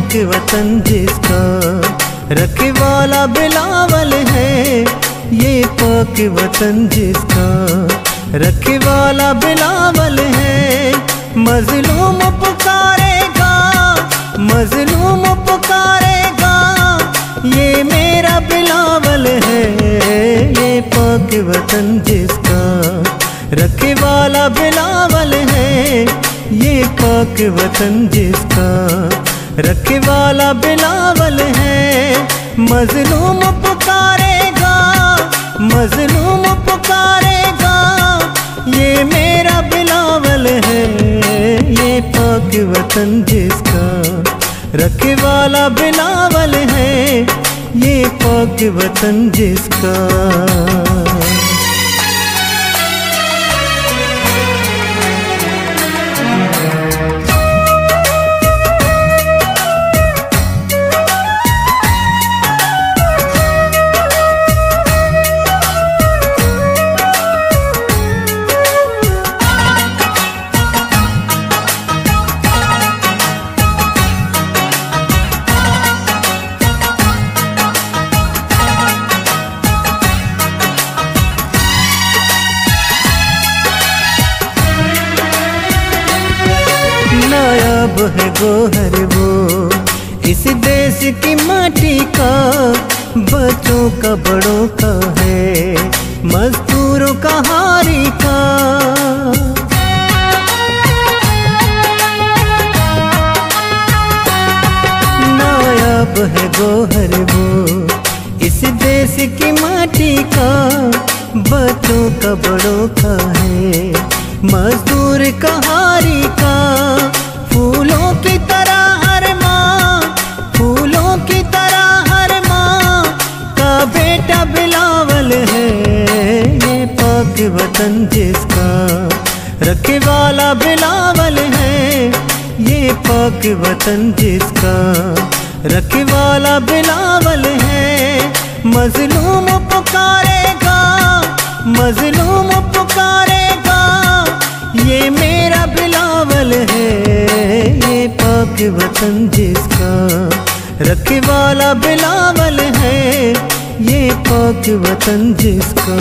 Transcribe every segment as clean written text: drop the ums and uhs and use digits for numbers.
पाक वतन जिसका रखवाला बिलावल है, ये पाक वतन जिसका रखवाला बिलावल है। मजलूम पुकारेगा, मजलूम पुकारेगा, ये मेरा बिलावल है, ये पाक वतन जिसका रखवाला बिलावल है, ये पाक वतन जिसका रखवाला बिलावल है। मजलूम पुकारेगा, मजलूम पुकारेगा, ये मेरा बिलावल है, ये पाक वतन जिसका रखवाला बिलावल है, ये पाक वतन जिसका। नायाब है गोहर वो इस देश की माटी का, बच्चों का बड़ों का है, मजदूरों का हारी का। नायाब है गोहर वो इस देश की माटी का, बच्चों का बड़ों का है, मजदूर का हारी का। फूलों की तरह हर माँ, फूलों की तरह हर माँ का बेटा बिलावल है, ये पाक वतन जिसका रखवाला बिलावल है, ये पाक वतन जिसका रखवाला बिलावल है। मजलूम पुकारेगा, मजलूम पुकारेगा, ये मेरा बिलावल है, ये पाक वतन जिसका रखवाला बिलावल है, ये पाक वतन जिसका।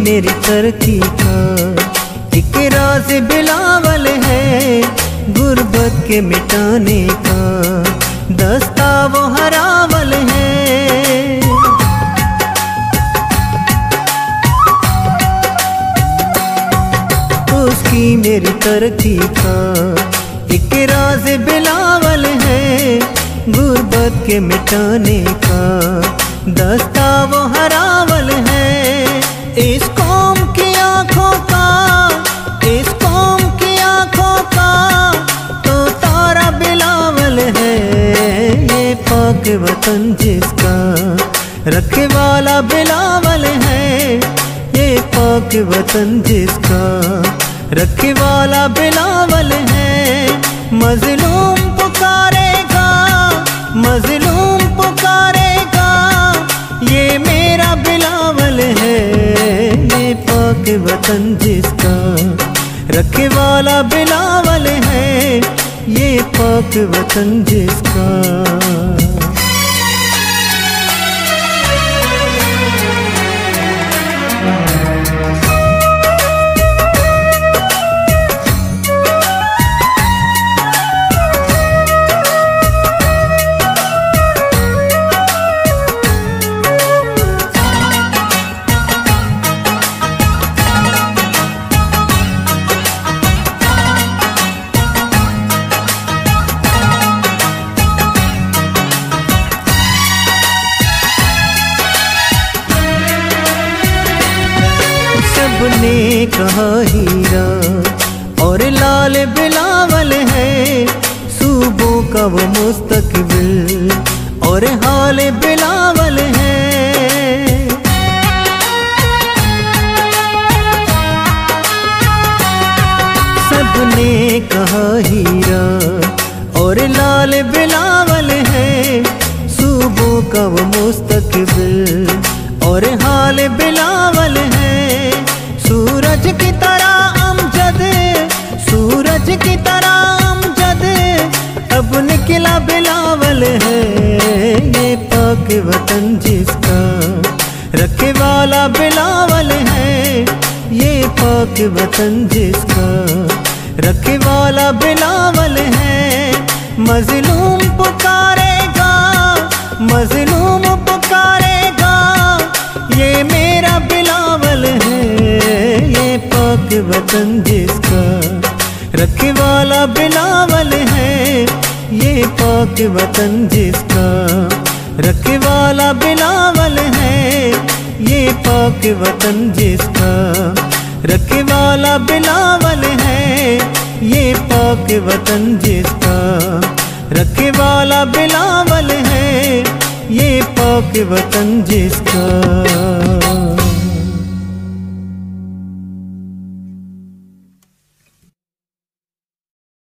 मेरी तरक्की का एक राज बिलावल है, गुर्बत के मिटाने का दस्ता वो हरावल है। उसकी मेरी तरक्की का एक राज बिलावल है, गुर्बत के मिटाने का दस्ता वो हरावल है। इस कौम की आँखों का, इस कौम की आँखों का तो तारा बिलावल है, ये पाक वतन जिसका रखवाला बिलावल है, ये पाक वतन जिसका रखवाला बिलावल है। मजलूम पुकारेगा, मजलूम पुकारेगा, ये मेरा बिलावल है, ये पाक वतन जिसका रखवाला बिलावल है, ये पाक वतन जिसका। कहा हीरा और लाल बिलावल है, सूबों का वो मुस्तकबिल और हाल बिलावल है। सबने कहा हीरा और लाल बिलावल है, सूबों का वो मुस्तकबिल और हाल बिलावल है। सूरज की तरह अमजद, सूरज की तरह अमजद अब निकला बिलावल है। ये पाक वतन जिसका रखे वाला बिलावल है, ये पाक वतन जिसका रखे वाला बिलावल है। मजलूम पुकारेगा, मजलूम पुकारेगा, ये मेरा बिलावल है। ये पाक वतन जिसका रखे वाला बिलावल है, ये पाक वतन जिसका रखे वाला बिलावल है। ये पाक वतन जिसका रखे वाला बिलावल है, ये पाक वतन जिसका रखे वाला बिलावल है। ये पाक वतन जिसका